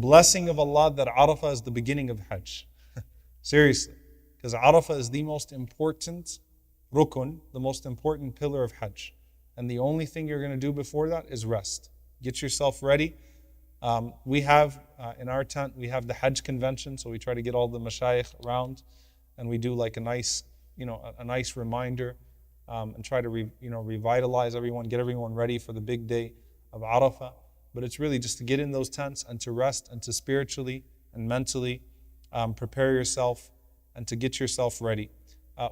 Blessing of Allah that Arafah is the beginning of Hajj. Seriously. Because Arafah is the most important rukun, the most important pillar of Hajj. And the only thing you're going to do before that is rest. Get yourself ready. We have, in our tent, we have the Hajj convention, so we try to get all the mashayikh around, and we do like a nice, a nice reminder, and try to revitalize everyone, get everyone ready for the big day of Arafah. But it's really just to get in those tents and to rest and to spiritually and mentally prepare yourself and to get yourself ready.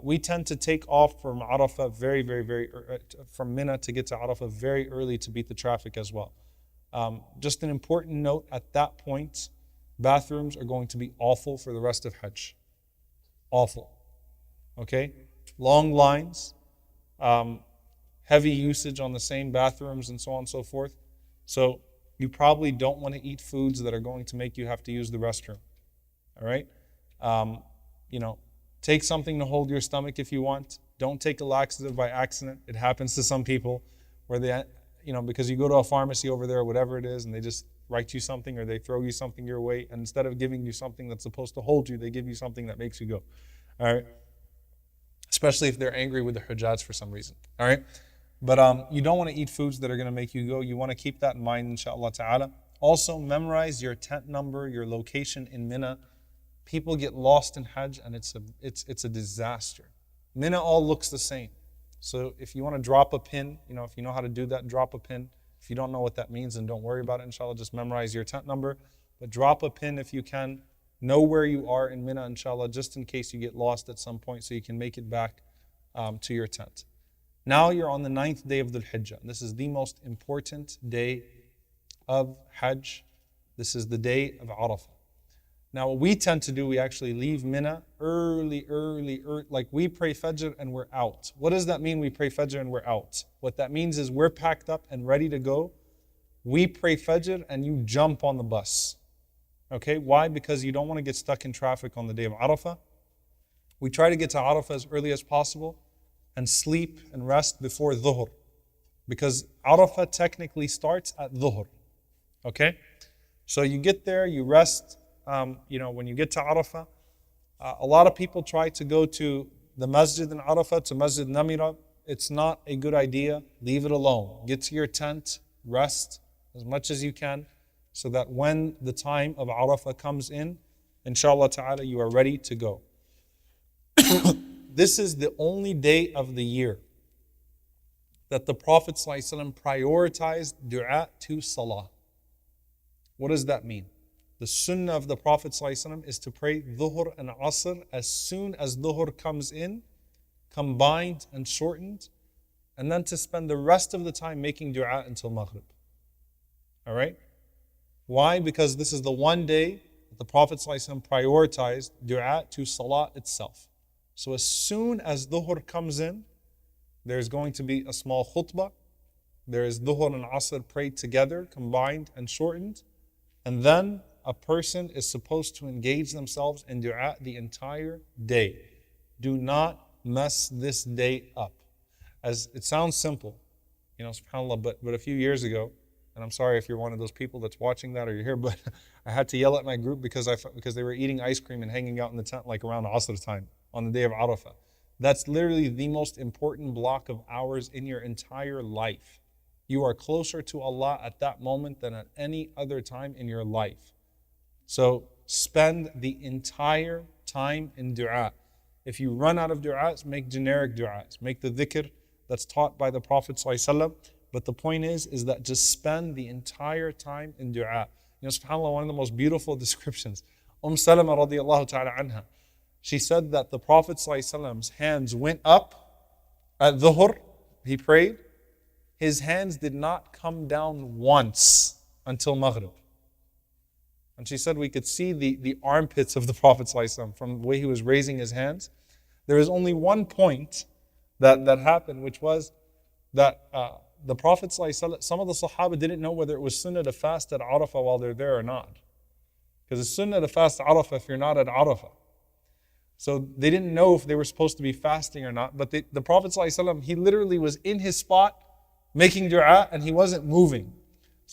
We tend to take off from Arafah from Mina to get to Arafah very early to beat the traffic as well. Just an important note, at that point, bathrooms are going to be awful for the rest of Hajj. Awful. Okay? Long lines, heavy usage on the same bathrooms and so on and so forth. So you probably don't want to eat foods that are going to make you have to use the restroom. All right? Take something to hold your stomach if you want. Don't take a laxative by accident. It happens to some people where they, because you go to a pharmacy over there or whatever it is and they just write you something or they throw you something your way, and instead of giving you something that's supposed to hold you, they give you something that makes you go. All right? Especially if they're angry with the Hujjaj for some reason. All right? But you don't want to eat foods that are going to make you go. You want to keep that in mind, inshallah ta'ala. Also, memorize your tent number, your location in Mina. People get lost in Hajj and it's a disaster. Mina all looks the same. So if you want to drop a pin, if you know how to do that, drop a pin. If you don't know what that means, then don't worry about it, inshallah. Just memorize your tent number. But drop a pin if you can. Know where you are in Mina, inshallah, just in case you get lost at some point so you can make it back to your tent. Now you're on the 9th day of Dhul Hijjah. This is the most important day of Hajj. This is the day of Arafah. Now what we tend to do, we actually leave Mina early, like we pray Fajr and we're out. What does that mean, we pray Fajr and we're out? What that means is we're packed up and ready to go. We pray Fajr and you jump on the bus. Okay, why? Because you don't want to get stuck in traffic on the day of Arafah. We try to get to Arafah as early as possible and sleep and rest before Dhuhr. Because Arafah technically starts at Dhuhr. Okay? So you get there, you rest. When you get to Arafah, a lot of people try to go to the masjid in Arafah, to Masjid Namira. It's not a good idea. Leave it alone. Get to your tent, rest as much as you can, so that when the time of Arafah comes in, inshallah ta'ala, you are ready to go. This is the only day of the year that the Prophet ﷺ prioritized dua to salah. What does that mean? The sunnah of the Prophet ﷺ is to pray Dhuhr and Asr as soon as Dhuhr comes in, combined and shortened, and then to spend the rest of the time making dua until Maghrib. Alright? Why? Because this is the one day that the Prophet ﷺ prioritized dua to salah itself. So as soon as Dhuhr comes in, there's going to be a small khutbah. There is Dhuhr and Asr prayed together, combined and shortened, and then a person is supposed to engage themselves in dua the entire day. Do not mess this day up. As it sounds simple, subhanAllah, but a few years ago, and I'm sorry if you're one of those people that's watching that or you're here, but I had to yell at my group because they were eating ice cream and hanging out in the tent like around Asr time on the day of Arafah. That's literally the most important block of hours in your entire life. You are closer to Allah at that moment than at any other time in your life. So spend the entire time in dua. If you run out of du'as, make generic du'as. Make the dhikr that's taught by the Prophet ﷺ. But the point is that just spend the entire time in dua. SubhanAllah, one of the most beautiful descriptions. Salama radiallahu ta'ala anha. She said that the Prophet ﷺ's hands went up at Dhuhr. He prayed. His hands did not come down once until Maghrib. And she said we could see the armpits of the Prophet ﷺ from the way he was raising his hands. There is only one point that happened, which was that the Prophet ﷺ, some of the Sahaba didn't know whether it was sunnah to fast at Arafah while they're there or not. Because it's sunnah to fast at Arafah if you're not at Arafah. So they didn't know if they were supposed to be fasting or not. But the Prophet ﷺ, he literally was in his spot making dua and he wasn't moving.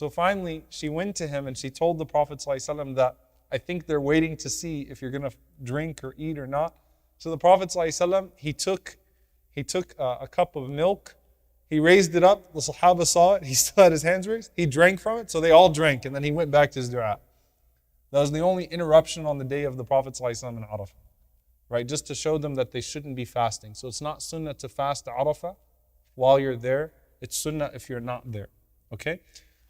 So finally, she went to him and she told the Prophet ﷺ that I think they're waiting to see if you're going to drink or eat or not. So the Prophet ﷺ, he took a cup of milk, he raised it up, the Sahaba saw it, he still had his hands raised, he drank from it, so they all drank, and then he went back to his dua. That was the only interruption on the day of the Prophet ﷺ in Arafah, right? Just to show them that they shouldn't be fasting. So it's not sunnah to fast Arafah while you're there, it's sunnah if you're not there, okay?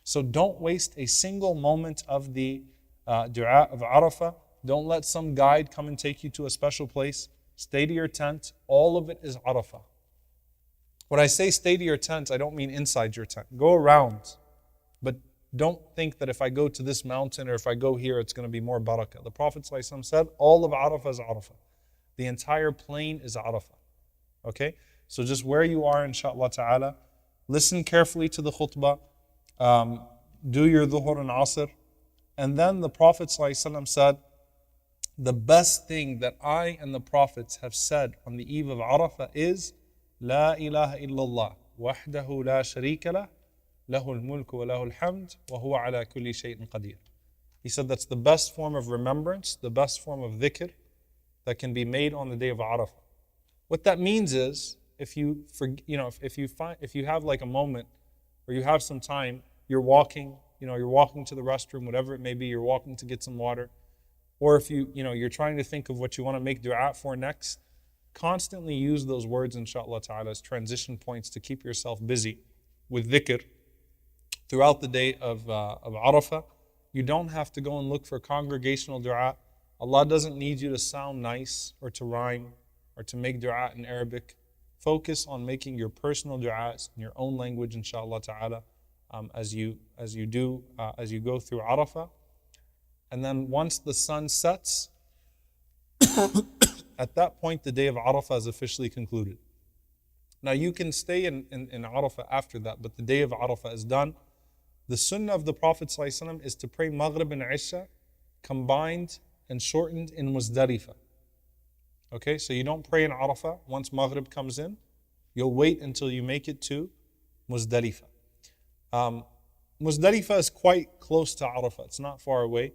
So don't waste a single moment of the dua of Arafah. Don't let some guide come and take you to a special place. Stay to your tent. All of it is Arafah. When I say stay to your tent, I don't mean inside your tent. Go around. But don't think that if I go to this mountain or if I go here, it's going to be more barakah. The Prophet ﷺ said, all of Arafah is Arafah. The entire plain is Arafah. Okay? So just where you are, inshaAllah ta'ala, listen carefully to the khutbah. Do your dhuhr and asr. And then the Prophet ﷺ said, the best thing that I and the Prophets have said on the eve of Arafah is La ilaha illallah wahdahu la sharika lah lahul mulku wa lahul hamd wa huwa ala kulli shay'in qadir. He said that's the best form of remembrance, the best form of dhikr that can be made on the day of Arafah. What that means is if you have like a moment or you have some time, you're walking to the restroom, whatever it may be, you're walking to get some water, or if you're trying to think of what you want to make dua for next, constantly use those words, inshaAllah ta'ala, as transition points to keep yourself busy with dhikr throughout the day of Arafah. You don't have to go and look for congregational dua. Allah doesn't need you to sound nice or to rhyme or to make dua in Arabic. Focus on making your personal du'as in your own language, inshaAllah ta'ala, as you go through Arafah. And then once the sun sets, at that point the day of Arafah is officially concluded. Now you can stay in Arafah after that, but the day of Arafah is done. The sunnah of the Prophet ﷺ is to pray Maghrib and Isha combined and shortened in Muzdalifah. Okay, so you don't pray in Arafah once Maghrib comes in. You'll wait until you make it to Muzdalifah. Muzdalifah is quite close to Arafah. It's not far away.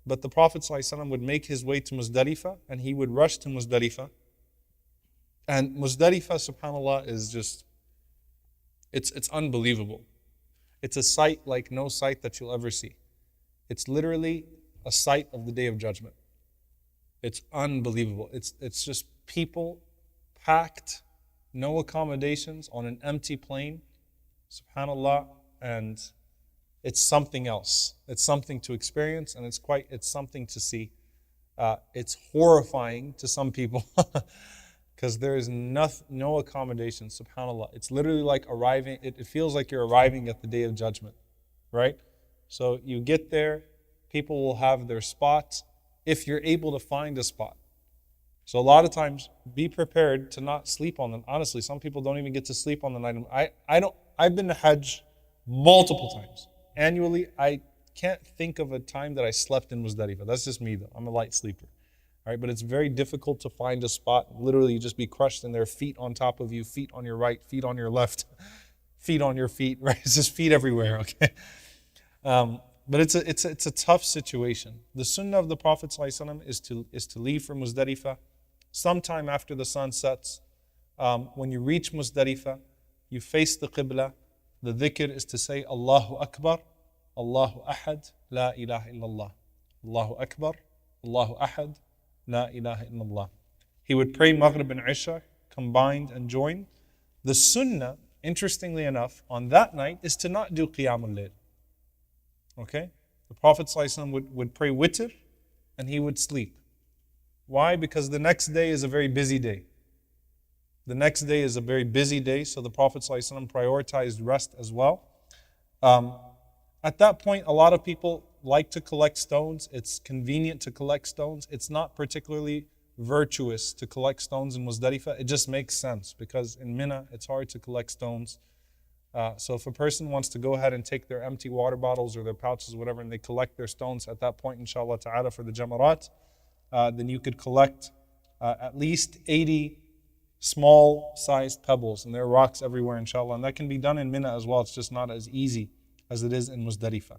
But the Prophet ﷺ would make his way to Muzdalifah and he would rush to Muzdalifah. And Muzdalifah, subhanAllah, is just, it's unbelievable. It's a sight like no sight that you'll ever see. It's literally a sight of the Day of Judgment. It's unbelievable. It's just people packed, no accommodations on an empty plain, subhanAllah, and it's something else. It's something to experience, and it's something to see. It's horrifying to some people because there is no accommodation, subhanAllah. It's literally like arriving, it feels like you're arriving at the Day of Judgment, right? So you get there, people will have their spots if you're able to find a spot. So a lot of times, be prepared to not sleep on them. Honestly, some people don't even get to sleep on the night. I've been to Hajj multiple times. Annually, I can't think of a time that I slept in Muzdalifah. That's just me though. I'm a light sleeper. All right, but it's very difficult to find a spot. Literally, you just be crushed in there, feet on top of you, feet on your right, feet on your left, feet on your feet, right? It's just feet everywhere, okay? But it's a tough situation. The sunnah of the Prophet ﷺ is to leave for Muzdalifah sometime after the sun sets. When you reach Muzdalifah, you face the Qibla. The dhikr is to say Allahu Akbar, Allahu Ahad, La ilaha illallah. Allahu Akbar, Allahu Ahad, La ilaha illallah. He would pray Maghrib and Isha combined and joined. The sunnah, interestingly enough, on that night is to not do Qiyamul Layl. Okay? The Prophet ﷺ would pray witr and he would sleep. Why? Because the next day is a very busy day. The next day is a very busy day, so the Prophet ﷺ prioritized rest as well. At that point, a lot of people like to collect stones. It's convenient to collect stones. It's not particularly virtuous to collect stones in Muzdalifah. It just makes sense because in Mina, it's hard to collect stones. So if a person wants to go ahead and take their empty water bottles or their pouches, whatever, and they collect their stones at that point, inshallah ta'ala, for the jamarat, then you could collect at least 80 small-sized pebbles, and there are rocks everywhere, inshallah. And that can be done in Mina as well. It's just not as easy as it is in Muzdalifah.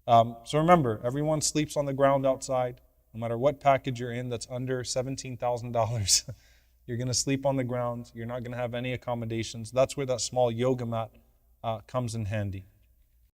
So remember, everyone sleeps on the ground outside. No matter what package you're in that's under $17,000, you're going to sleep on the ground. You're not going to have any accommodations. That's where that small yoga mat comes in handy.